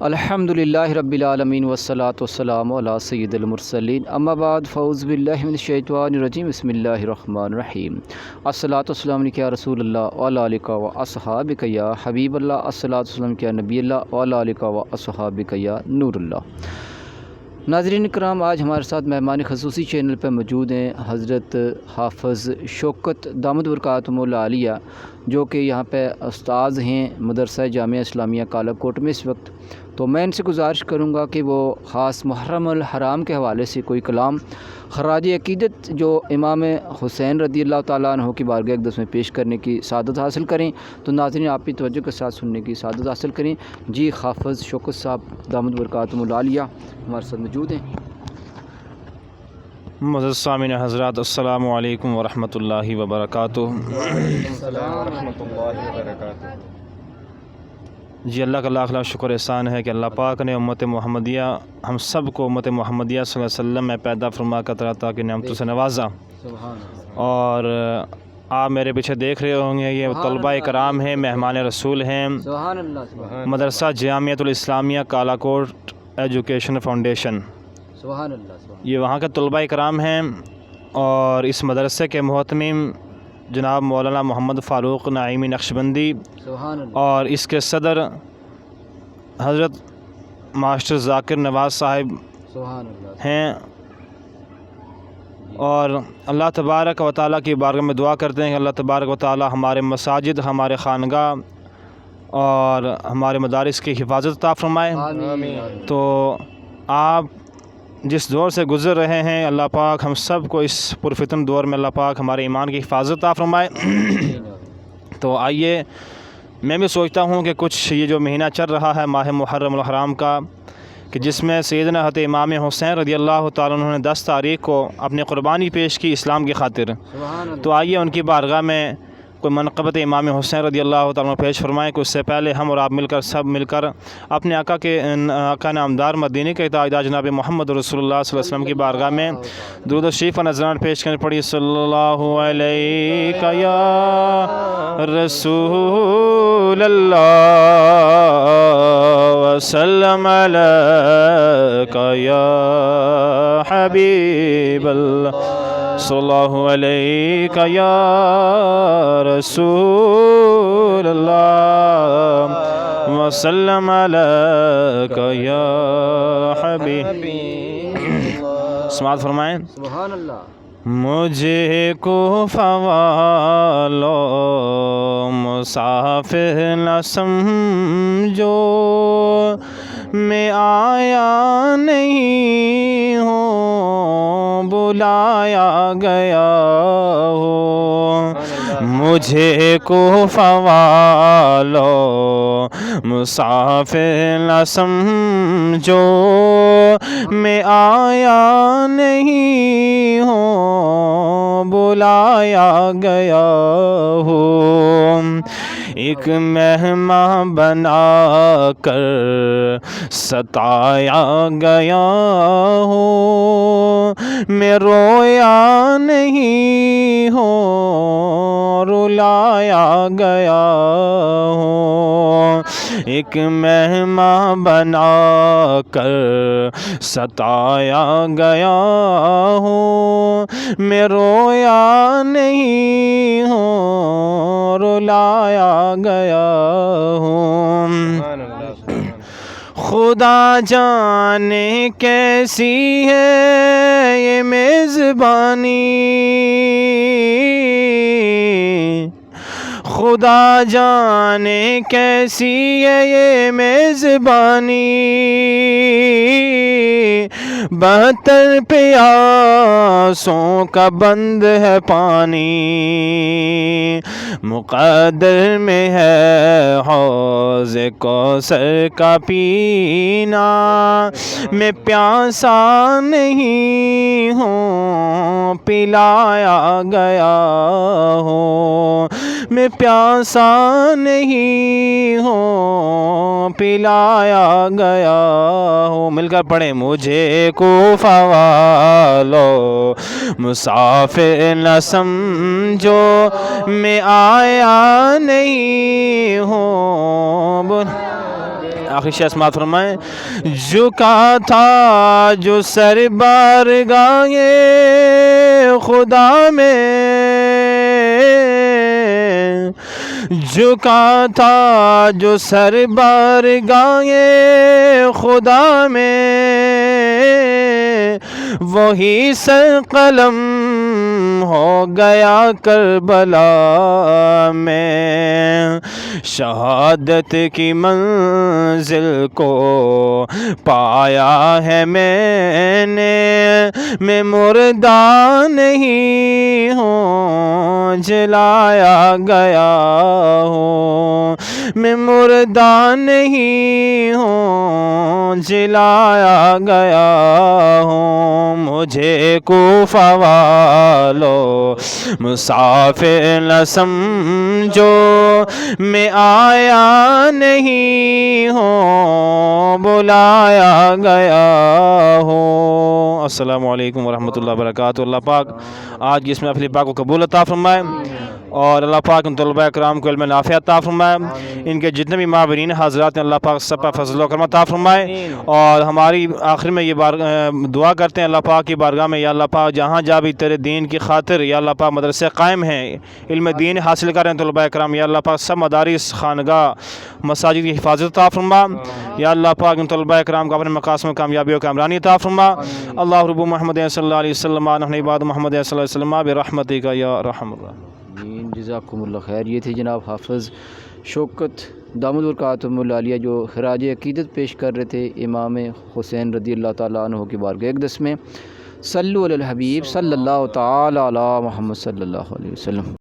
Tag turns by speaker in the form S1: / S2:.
S1: الحمدللہ رب العالمین والصلاة والسلام علی سید المرسلین اما بعد فاعوذ باللہ من الشیطان الرجیم بسم اللہ الرحمن الرحیم الصلاۃ والسلام علیکہ یا رسول اللہ وعلی آلکہ و اصحابکہ یا حبیب اللہ الصلاۃ والسلام علیکہ یا نبی اللہ وعلی آلکہ و اصحابکہ یا نور اللہ۔ ناظرین کرام، آج ہمارے ساتھ مہمان خصوصی چینل پہ موجود ہیں حضرت حافظ شوکت دامت برکاتہم العالیہ، جو کہ یہاں پہ استاذ ہیں مدرسہ جامعہ اسلامیہ کالا کوٹ میں اس وقت۔ تو میں ان سے گزارش کروں گا کہ وہ خاص محرم الحرام کے حوالے سے کوئی کلام خراج عقیدت جو امام حسین رضی اللہ تعالیٰ عنہ کی بارگاہ اقدس میں پیش کرنے کی سعادت حاصل کریں۔ تو ناظرین آپ بھی توجہ کے ساتھ سننے کی سعادت حاصل کریں۔ جی حافظ شوکت صاحب دامت برکاتہم العالیہ ہمارے ساتھ موجود ہیں۔
S2: معزز سامعین حضرات، السلام علیکم ورحمۃ اللہ وبرکاتہ۔ جی اللہ کا لاکھ لاکھ شکر احسان ہے کہ اللہ پاک نے امت محمدیہ ہم سب کو امت محمدیہ صلی اللہ علیہ وسلم میں پیدا فرما کر طرح طرح کی نعمتوں سے نوازا۔ اور آپ میرے پیچھے دیکھ رہے ہوں گے، یہ طلباء کرام ہیں، مہمان رسول ہیں، مدرسہ جامعۃ الاسلامیہ کالا کوٹ ایجوکیشن فاؤنڈیشن، یہ وہاں کے طلباء کرام ہیں۔ اور اس مدرسے کے محتمم جناب مولانا محمد فاروق نعیمی نقشبندی اور اس کے صدر حضرت ماسٹر ذاکر نواز صاحب ہیں۔ اور اللہ تبارک و تعالیٰ کی بارگاہ میں دعا کرتے ہیں کہ اللہ تبارک و تعالیٰ ہمارے مساجد، ہمارے خانگاہ اور ہمارے مدارس کی حفاظت عطا فرمائے۔ تو آپ جس دور سے گزر رہے ہیں، اللہ پاک ہم سب کو اس پرفتن دور میں اللہ پاک ہمارے ایمان کی حفاظت عطا فرمائے۔ تو آئیے، میں بھی سوچتا ہوں کہ کچھ یہ جو مہینہ چل رہا ہے ماہ محرم الحرام کا، کہ جس میں سیدنا حضرت امام حسین رضی اللہ تعالیٰ عنہ نے 10 تاریخ کو اپنی قربانی پیش کی اسلام کی خاطر، تو آئیے ان کی بارگاہ میں کوئی منقبت امام حسین رضی اللہ تعالیٰ عنہ پیش فرمائیں کہ اس سے پہلے ہم اور آپ سب مل کر اپنے آقا نامدار مدینے کے تاجدار جناب محمد رسول اللہ صلی اللہ علیہ وسلم کی بارگاہ میں درود و شریف و نذرانہ پیش کرنے پڑی۔ صلی اللہ علیہ یا رسول اللہ وسلم علیہ یا حبیب اللہ، صلی اللہ علیہ یا رسول اللہ وسلم علیہ یا حبیب۔ سماعت فرمائیں۔
S1: سبحان اللہ۔
S2: مجھے کوفہ والو مسافر نہ سمجھو، میں آیا نہیں ہوں بلایا گیا ہوں۔ مجھے کوفہ والو مسافر نہ سمجھو، میں آیا نہیں ہوں بلایا گیا ہوں۔ ایک مہمان بنا کر ستایا گیا ہوں، میں رویا نہیں ہوں رلایا گیا ہوں۔ ایک مہمان بنا کر ستایا گیا ہوں، میں رویا نہیں ہوں رلایا گیا ہوں۔ خدا جانے کیسی ہے یہ میزبانی، خدا جانے کیسی ہے یہ میزبانی، بہتر پیاسوں کا بند ہے پانی، مقدر میں ہے حوض کوثر کا پینا، میں پیاسا نہیں ہوں پلایا گیا ہوں، میں پیاسا نہیں ہوں پلایا گیا ہوں۔ مل کر پڑھیں۔ مجھے کوفہ والو مسافر نہ سمجھو، میں آیا نہیں ہوں آخری شعر سماعت فرمائیں. جھکا تھا جو سر بارگاہ خدا میں، جھکا تھا جو سر بارگاہ خدا میں، وہی سر قلم ہو گیا کربلا میں. شہادت کی منزل کو پایا ہے میں نے، میں مردہ نہیں ہوں جلایا گیا ہوں، میں مردہ نہیں ہوں جلایا گیا ہوں. مجھے کوفہ والو مسافر نہ سمجھو، میں آیا نہیں ہوں بلایا گیا ہوں. السلام علیکم ورحمۃ اللہ وبرکاتہ. اللہ پاک آج کی اس محفل پاک کو قبول عطا فرمائے، اور اللہ پاک ان طلباء کرام کو علم نافع عطا فرمائے. ان کے جتنے بھی مابرین حضرات ہیں اللہ پاک سب پر فضل و کرم عطا فرمائے. اور ہماری آخر میں یہ دعا کرتے ہیں اللہ پاک کی بارگاہ میں، یا اللہ پاک جہاں جا بھی تیرے دین کی خاطر یا اللہ پاک مدرسے قائم ہیں، علم دین حاصل کر رہے ہیں طلباء کرام، یا اللہ پاک سب مدارس، خانگاہ، مساجد کی حفاظت عطا فرما. یا اللہ پاک ان طلباء کرام کو اپنے مقاصد میں کامیابی و کامرانی عطا فرما. اللہ رب محمد صلی اللہ علیہ وسلم نحن عباد محمد صلی اللہ علیہ وسلم برحمتک یا ارحم الراحمین.
S1: جزاکم اللہ خیر. یہ تھے جناب حافظ شوکت دامد برکاتہم العالیہ جو خراج عقیدت پیش کر رہے تھے امام حسین رضی اللہ تعالیٰ عنہ کی بارگاہ اقدس میں. صلو علی الحبیب صلی اللہ تعالیٰ علی محمد صلی اللہ علیہ وسلم.